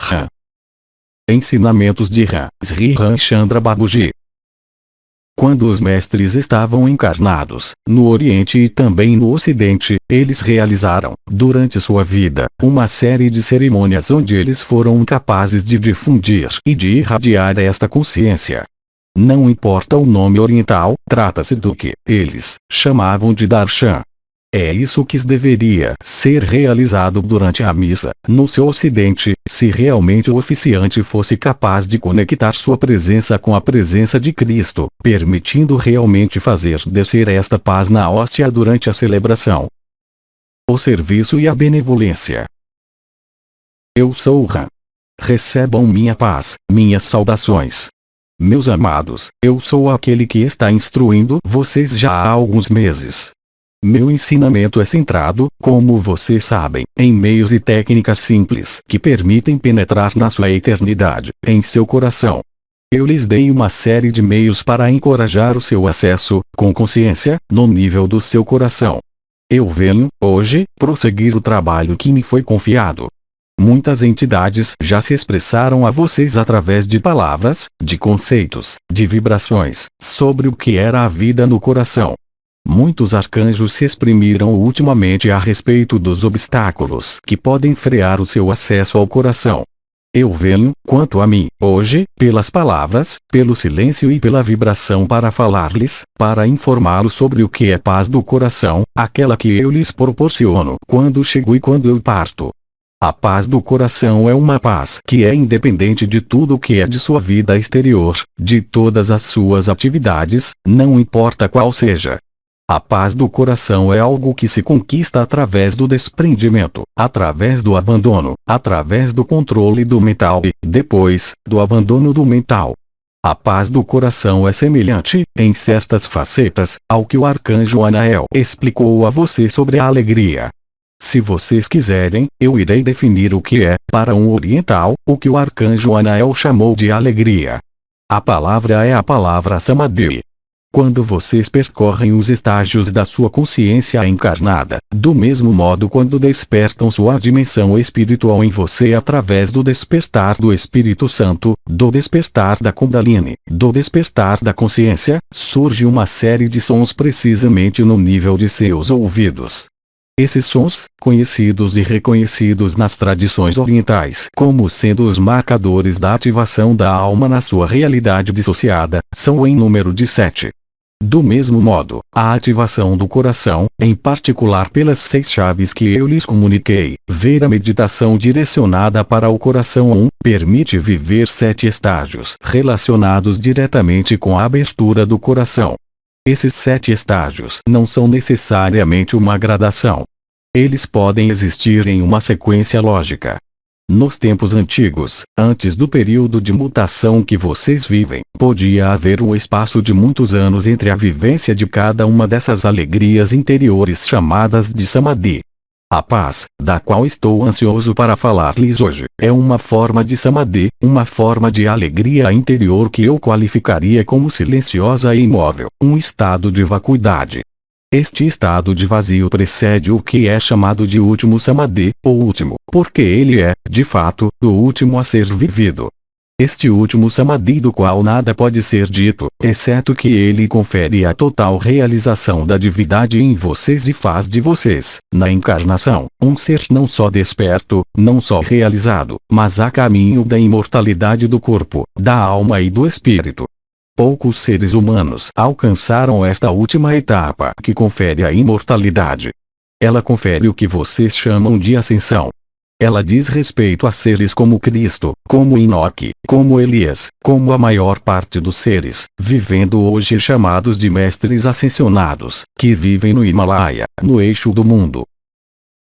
Ram. Ensinamentos de Ram Sri Ramchandra Babuji. Quando os mestres estavam encarnados, no Oriente e também no Ocidente, eles realizaram, durante sua vida, uma série de cerimônias onde eles foram capazes de difundir e de irradiar esta consciência. Não importa o nome oriental, trata-se do que eles chamavam de darshan. É isso que deveria ser realizado durante a missa, no seu ocidente, se realmente o oficiante fosse capaz de conectar sua presença com a presença de Cristo, permitindo realmente fazer descer esta paz na hóstia durante a celebração. O serviço e a benevolência. Eu sou o Ram. Recebam minha paz, minhas saudações. Meus amados, eu sou aquele que está instruindo vocês já há alguns meses. Meu ensinamento é centrado, como vocês sabem, em meios e técnicas simples que permitem penetrar na sua eternidade, em seu coração. Eu lhes dei uma série de meios para encorajar o seu acesso, com consciência, no nível do seu coração. Eu venho, hoje, prosseguir o trabalho que me foi confiado. Muitas entidades já se expressaram a vocês através de palavras, de conceitos, de vibrações, sobre o que era a vida no coração. Muitos arcanjos se exprimiram ultimamente a respeito dos obstáculos que podem frear o seu acesso ao coração. Eu venho, quanto a mim, hoje, pelas palavras, pelo silêncio e pela vibração para falar-lhes, para informá-los sobre o que é paz do coração, aquela que eu lhes proporciono quando chego e quando eu parto. A paz do coração é uma paz que é independente de tudo o que é de sua vida exterior, de todas as suas atividades, não importa qual seja. A paz do coração é algo que se conquista através do desprendimento, através do abandono, através do controle do mental e, depois, do abandono do mental. A paz do coração é semelhante, em certas facetas, ao que o arcanjo Anael explicou a você sobre a alegria. Se vocês quiserem, eu irei definir o que é, para um oriental, o que o arcanjo Anael chamou de alegria. A palavra é a palavra Samadhi. Quando vocês percorrem os estágios da sua consciência encarnada, do mesmo modo quando despertam sua dimensão espiritual em você através do despertar do Espírito Santo, do despertar da Kundalini, do despertar da consciência, surge uma série de sons precisamente no nível de seus ouvidos. Esses sons, conhecidos e reconhecidos nas tradições orientais como sendo os marcadores da ativação da alma na sua realidade dissociada, são em número de 7. Do mesmo modo, a ativação do coração, em particular pelas 6 chaves que eu lhes comuniquei, ver a meditação direcionada para o coração 1, permite viver 7 estágios relacionados diretamente com a abertura do coração. Esses 7 estágios não são necessariamente uma gradação. Eles podem existir em uma sequência lógica. Nos tempos antigos, antes do período de mutação que vocês vivem, podia haver um espaço de muitos anos entre a vivência de cada uma dessas alegrias interiores chamadas de Samadhi. A paz, da qual estou ansioso para falar-lhes hoje, é uma forma de Samadhi, uma forma de alegria interior que eu qualificaria como silenciosa e imóvel, um estado de vacuidade. Este estado de vazio precede o que é chamado de último Samadhi, ou último, porque ele é, de fato, o último a ser vivido. Este último Samadhi do qual nada pode ser dito, exceto que ele confere a total realização da divindade em vocês e faz de vocês, na encarnação, um ser não só desperto, não só realizado, mas a caminho da imortalidade do corpo, da alma e do espírito. Poucos seres humanos alcançaram esta última etapa que confere a imortalidade. Ela confere o que vocês chamam de ascensão. Ela diz respeito a seres como Cristo, como Enoque, como Elias, como a maior parte dos seres, vivendo hoje chamados de mestres ascensionados, que vivem no Himalaia, no eixo do mundo.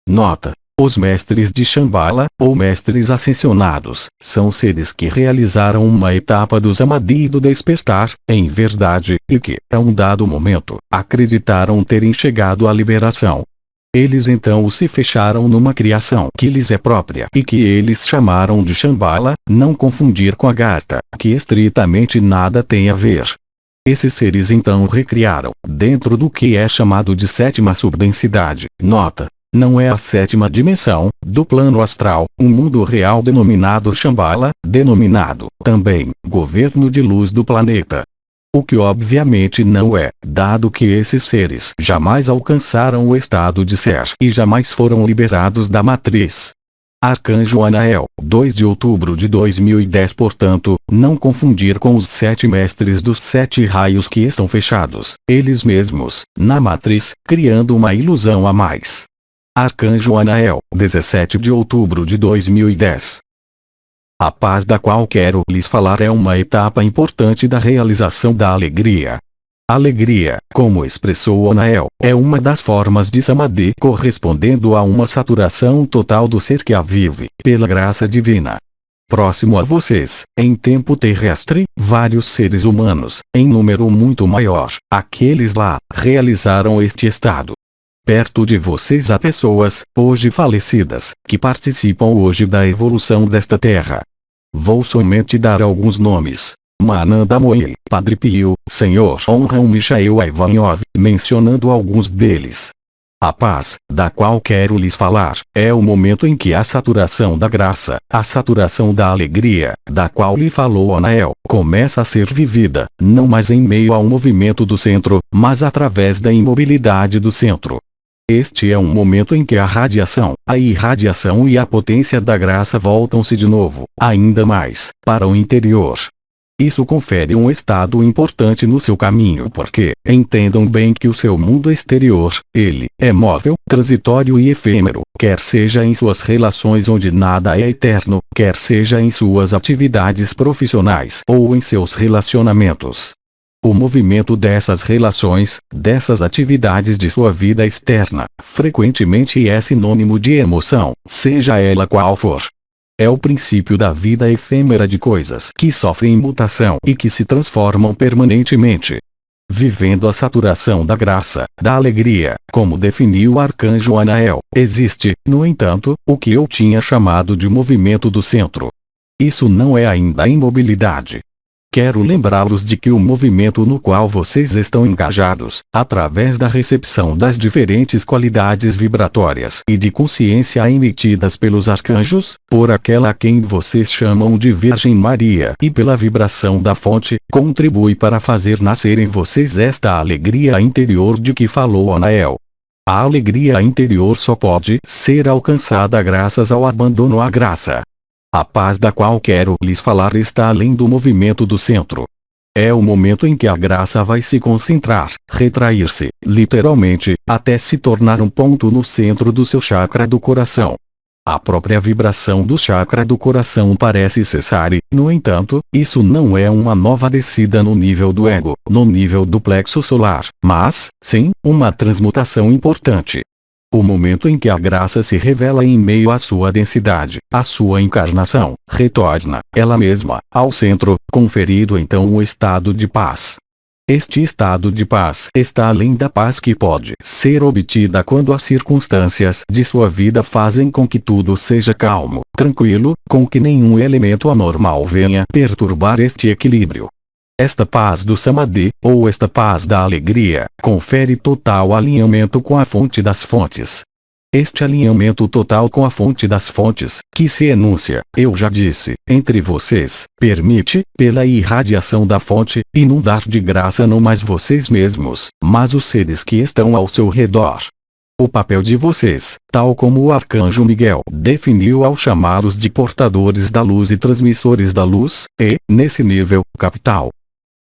Nota: os mestres de Shambhala, ou mestres ascensionados, são seres que realizaram uma etapa do Samadhi e do despertar, em verdade, e que, a um dado momento, acreditaram terem chegado à liberação. Eles então se fecharam numa criação que lhes é própria e que eles chamaram de Shambhala, não confundir com a Garta, que estritamente nada tem a ver. Esses seres então recriaram, dentro do que é chamado de sétima subdensidade, nota: Não é a sétima dimensão, do plano astral, um mundo real denominado Shambhala, denominado, também, governo de luz do planeta. O que obviamente não é, dado que esses seres jamais alcançaram o estado de ser e jamais foram liberados da matriz. Arcanjo Anael, 2 de outubro de 2010. Portanto, não confundir com os 7 mestres dos 7 raios que estão fechados, eles mesmos, na matriz, criando uma ilusão a mais. Arcanjo Anael, 17 de outubro de 2010. A paz da qual quero lhes falar é uma etapa importante da realização da alegria. Alegria, como expressou Anael, é uma das formas de Samadhi correspondendo a uma saturação total do ser que a vive, pela graça divina. Próximo a vocês, em tempo terrestre, vários seres humanos, em número muito maior, aqueles lá, realizaram este estado. Perto de vocês há pessoas, hoje falecidas, que participam hoje da evolução desta terra. Vou somente dar alguns nomes. Mananda Moe, Padre Pio, Senhor Honram Michael Ivanov, mencionando alguns deles. A paz, da qual quero lhes falar, é o momento em que a saturação da graça, a saturação da alegria, da qual lhe falou Anael, começa a ser vivida, não mais em meio ao movimento do centro, mas através da imobilidade do centro. Este é um momento em que a radiação, a irradiação e a potência da graça voltam-se de novo, ainda mais, para o interior. Isso confere um estado importante no seu caminho porque, entendam bem que o seu mundo exterior, ele, é móvel, transitório e efêmero, quer seja em suas relações onde nada é eterno, quer seja em suas atividades profissionais ou em seus relacionamentos. O movimento dessas relações, dessas atividades de sua vida externa, frequentemente é sinônimo de emoção, seja ela qual for. É o princípio da vida efêmera de coisas que sofrem mutação e que se transformam permanentemente. Vivendo a saturação da graça, da alegria, como definiu o Arcanjo Anael, existe, no entanto, o que eu tinha chamado de movimento do centro. Isso não é ainda a imobilidade. Quero lembrá-los de que o movimento no qual vocês estão engajados, através da recepção das diferentes qualidades vibratórias e de consciência emitidas pelos arcanjos, por aquela a quem vocês chamam de Virgem Maria e pela vibração da fonte, contribui para fazer nascer em vocês esta alegria interior de que falou Anael. A alegria interior só pode ser alcançada graças ao abandono à graça. A paz da qual quero lhes falar está além do movimento do centro. É o momento em que a graça vai se concentrar, retrair-se, literalmente, até se tornar um ponto no centro do seu chakra do coração. A própria vibração do chakra do coração parece cessar e, no entanto, isso não é uma nova descida no nível do ego, no nível do plexo solar, mas, sim, uma transmutação importante. O momento em que a graça se revela em meio à sua densidade, à sua encarnação, retorna, ela mesma, ao centro, conferindo então um estado de paz. Este estado de paz está além da paz que pode ser obtida quando as circunstâncias de sua vida fazem com que tudo seja calmo, tranquilo, com que nenhum elemento anormal venha perturbar este equilíbrio. Esta paz do Samadhi, ou esta paz da alegria, confere total alinhamento com a fonte das fontes. Este alinhamento total com a fonte das fontes, que se enuncia, eu já disse, entre vocês, permite, pela irradiação da fonte, inundar de graça não mais vocês mesmos, mas os seres que estão ao seu redor. O papel de vocês, tal como o Arcanjo Miguel definiu ao chamá-los de portadores da luz e transmissores da luz, é, nesse nível, capital.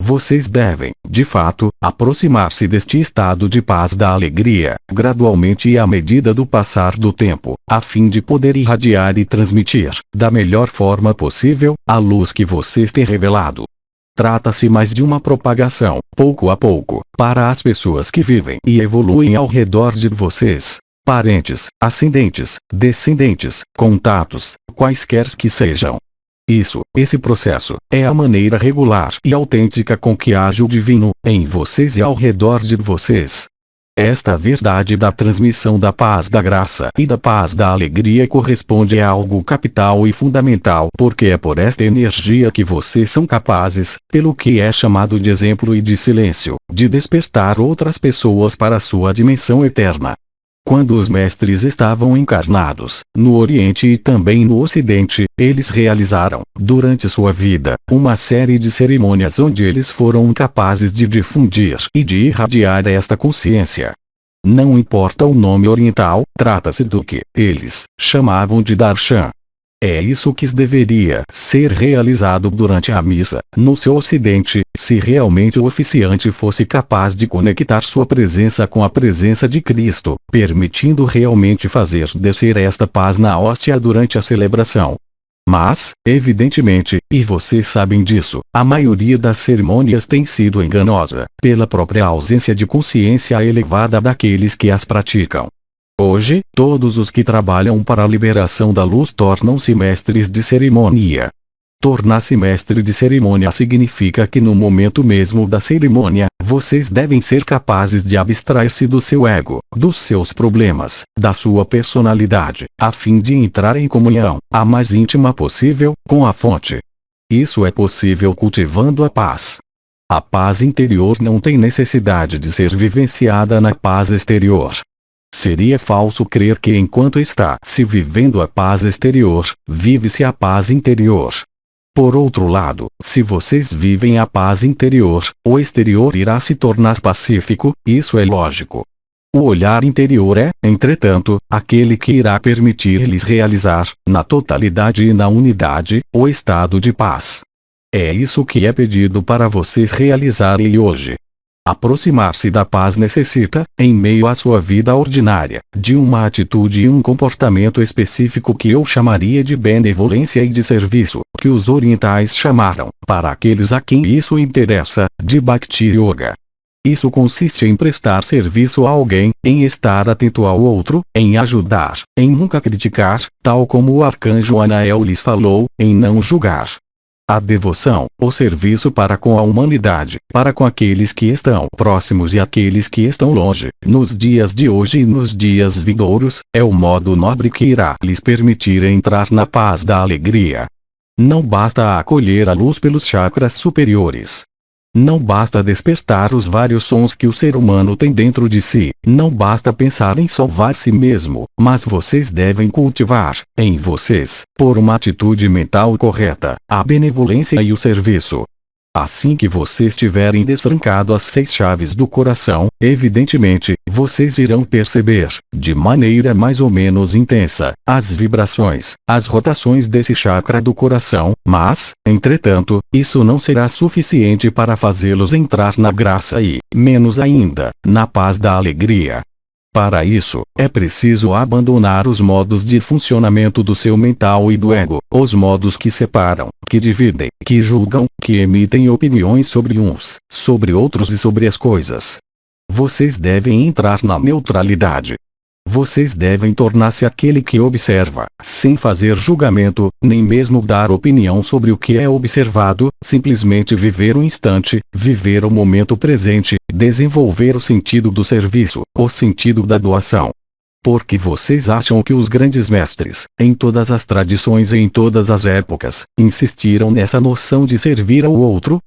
Vocês devem, de fato, aproximar-se deste estado de paz da alegria, gradualmente e à medida do passar do tempo, a fim de poder irradiar e transmitir, da melhor forma possível, a luz que vocês têm revelado. Trata-se mais de uma propagação, pouco a pouco, para as pessoas que vivem e evoluem ao redor de vocês. Parentes, ascendentes, descendentes, contatos, quaisquer que sejam. Esse processo, é a maneira regular e autêntica com que age o divino, em vocês e ao redor de vocês. Esta verdade da transmissão da paz da graça e da paz da alegria corresponde a algo capital e fundamental porque é por esta energia que vocês são capazes, pelo que é chamado de exemplo e de silêncio, de despertar outras pessoas para a sua dimensão eterna. Quando os mestres estavam encarnados, no Oriente e também no Ocidente, eles realizaram, durante sua vida, uma série de cerimônias onde eles foram capazes de difundir e de irradiar esta consciência. Não importa o nome oriental, trata-se do que eles chamavam de darshan. É isso que deveria ser realizado durante a missa, no seu ocidente, se realmente o oficiante fosse capaz de conectar sua presença com a presença de Cristo, permitindo realmente fazer descer esta paz na hóstia durante a celebração. Mas, evidentemente, e vocês sabem disso, a maioria das cerimônias tem sido enganosa, pela própria ausência de consciência elevada daqueles que as praticam. Hoje, todos os que trabalham para a liberação da luz tornam-se mestres de cerimônia. Tornar-se mestre de cerimônia significa que no momento mesmo da cerimônia, vocês devem ser capazes de abstrair-se do seu ego, dos seus problemas, da sua personalidade, a fim de entrar em comunhão, a mais íntima possível, com a fonte. Isso é possível cultivando a paz. A paz interior não tem necessidade de ser vivenciada na paz exterior. Seria falso crer que enquanto está se vivendo a paz exterior, vive-se a paz interior. Por outro lado, se vocês vivem a paz interior, o exterior irá se tornar pacífico, isso é lógico. O olhar interior é, entretanto, aquele que irá permitir-lhes realizar, na totalidade e na unidade, o estado de paz. É isso que é pedido para vocês realizarem hoje. Aproximar-se da paz necessita, em meio à sua vida ordinária, de uma atitude e um comportamento específico que eu chamaria de benevolência e de serviço, que os orientais chamaram, para aqueles a quem isso interessa, de Bhakti Yoga. Isso consiste em prestar serviço a alguém, em estar atento ao outro, em ajudar, em nunca criticar, tal como o arcanjo Anael lhes falou, em não julgar. A devoção, o serviço para com a humanidade, para com aqueles que estão próximos e aqueles que estão longe, nos dias de hoje e nos dias vindouros, é o modo nobre que irá lhes permitir entrar na paz da alegria. Não basta acolher a luz pelos chakras superiores. Não basta despertar os vários sons que o ser humano tem dentro de si, não basta pensar em salvar si mesmo, mas vocês devem cultivar, em vocês, por uma atitude mental correta, a benevolência e o serviço. Assim que vocês tiverem destrancado as 6 chaves do coração, evidentemente, vocês irão perceber, de maneira mais ou menos intensa, as vibrações, as rotações desse chakra do coração, mas, entretanto, isso não será suficiente para fazê-los entrar na graça e, menos ainda, na paz da alegria. Para isso, é preciso abandonar os modos de funcionamento do seu mental e do ego, os modos que separam, que dividem, que julgam, que emitem opiniões sobre uns, sobre outros e sobre as coisas. Vocês devem entrar na neutralidade. Vocês devem tornar-se aquele que observa, sem fazer julgamento, nem mesmo dar opinião sobre o que é observado, simplesmente viver o instante, viver o momento presente, desenvolver o sentido do serviço, o sentido da doação. Porque vocês acham que os grandes mestres, em todas as tradições e em todas as épocas, insistiram nessa noção de servir ao outro?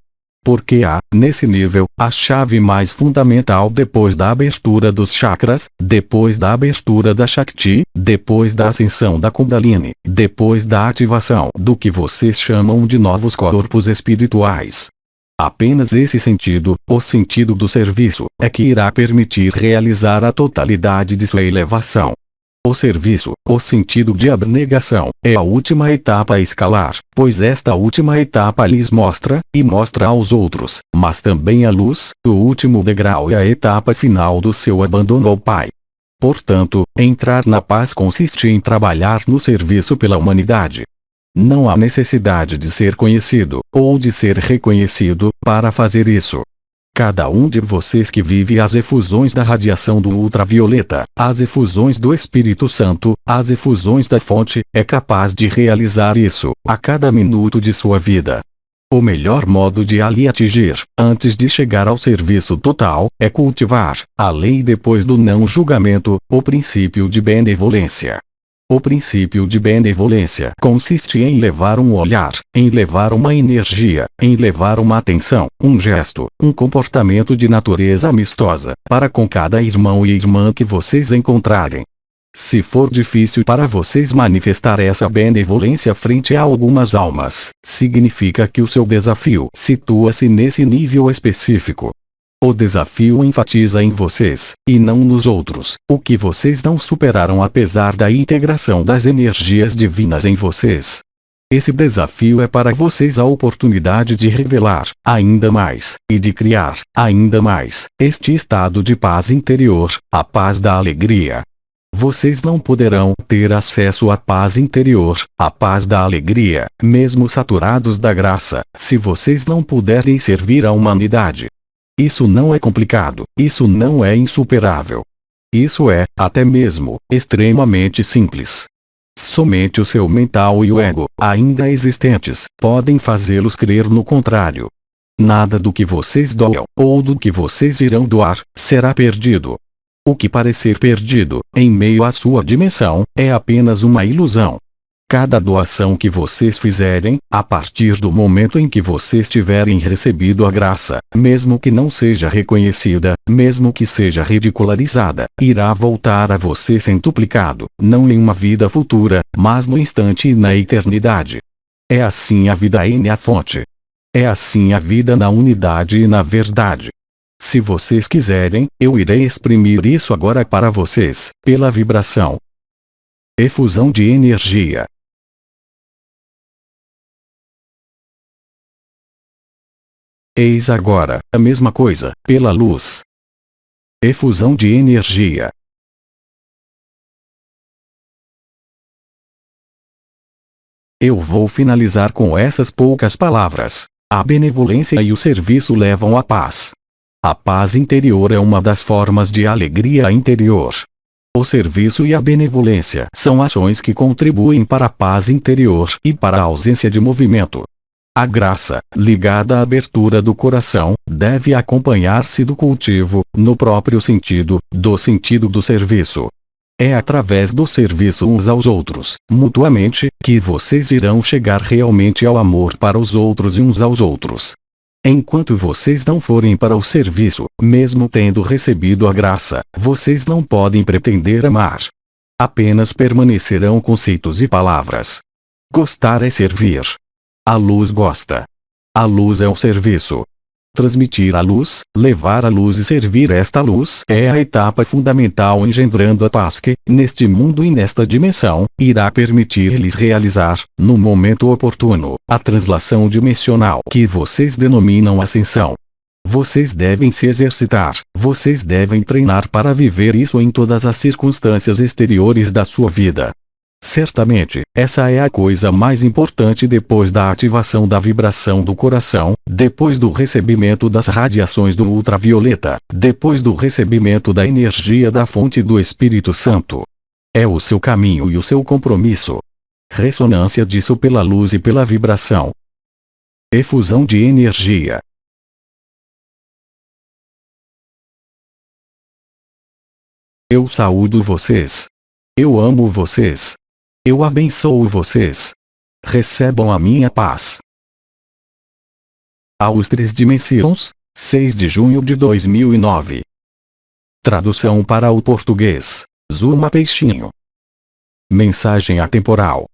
Porque há, nesse nível, a chave mais fundamental depois da abertura dos chakras, depois da abertura da Shakti, depois da ascensão da Kundalini, depois da ativação do que vocês chamam de novos corpos espirituais. Apenas esse sentido, o sentido do serviço, é que irá permitir realizar a totalidade de sua elevação. O serviço, o sentido de abnegação, é a última etapa a escalar, pois esta última etapa lhes mostra, e mostra aos outros, mas também a luz, o último degrau e a etapa final do seu abandono ao Pai. Portanto, entrar na paz consiste em trabalhar no serviço pela humanidade. Não há necessidade de ser conhecido, ou de ser reconhecido, para fazer isso. Cada um de vocês que vive as efusões da radiação do ultravioleta, as efusões do Espírito Santo, as efusões da fonte, é capaz de realizar isso, a cada minuto de sua vida. O melhor modo de ali atingir, antes de chegar ao serviço total, é cultivar, além e depois do não julgamento, o princípio de benevolência. O princípio de benevolência consiste em levar um olhar, em levar uma energia, em levar uma atenção, um gesto, um comportamento de natureza amistosa, para com cada irmão e irmã que vocês encontrarem. Se for difícil para vocês manifestar essa benevolência frente a algumas almas, significa que o seu desafio situa-se nesse nível específico. O desafio enfatiza em vocês, e não nos outros, o que vocês não superaram apesar da integração das energias divinas em vocês. Esse desafio é para vocês a oportunidade de revelar, ainda mais, e de criar, ainda mais, este estado de paz interior, a paz da alegria. Vocês não poderão ter acesso à paz interior, à paz da alegria, mesmo saturados da graça, se vocês não puderem servir a humanidade. Isso não é complicado, isso não é insuperável. Isso é, até mesmo, extremamente simples. Somente o seu mental e o ego, ainda existentes, podem fazê-los crer no contrário. Nada do que vocês doam, ou do que vocês irão doar, será perdido. O que parecer perdido, em meio à sua dimensão, é apenas uma ilusão. Cada doação que vocês fizerem, a partir do momento em que vocês tiverem recebido a graça, mesmo que não seja reconhecida, mesmo que seja ridicularizada, irá voltar a você centuplicado, não em uma vida futura, mas no instante e na eternidade. É assim a vida e a fonte. É assim a vida na unidade e na verdade. Se vocês quiserem, eu irei exprimir isso agora para vocês, pela vibração. Efusão de energia. Eis agora, a mesma coisa, pela luz. Efusão de energia. Eu vou finalizar com essas poucas palavras. A benevolência e o serviço levam à paz. A paz interior é uma das formas de alegria interior. O serviço e a benevolência são ações que contribuem para a paz interior e para a ausência de movimento. A graça, ligada à abertura do coração, deve acompanhar-se do cultivo, no próprio sentido, do sentido do serviço. É através do serviço uns aos outros, mutuamente, que vocês irão chegar realmente ao amor para os outros e uns aos outros. Enquanto vocês não forem para o serviço, mesmo tendo recebido a graça, vocês não podem pretender amar. Apenas permanecerão conceitos e palavras. Gostar é servir. A luz gosta. A luz é o serviço. Transmitir a luz, levar a luz e servir esta luz é a etapa fundamental engendrando a paz que, neste mundo e nesta dimensão, irá permitir-lhes realizar, no momento oportuno, a translação dimensional que vocês denominam ascensão. Vocês devem se exercitar, vocês devem treinar para viver isso em todas as circunstâncias exteriores da sua vida. Certamente, essa é a coisa mais importante depois da ativação da vibração do coração, depois do recebimento das radiações do ultravioleta, depois do recebimento da energia da fonte do Espírito Santo. É o seu caminho e o seu compromisso. Ressonância disso pela luz e pela vibração. Efusão de energia. Eu saúdo vocês. Eu amo vocês. Eu abençoo vocês. Recebam a minha paz. Aos 3 dimensões, 6 de junho de 2009. Tradução para o português: Zuma Peixinho. Mensagem atemporal.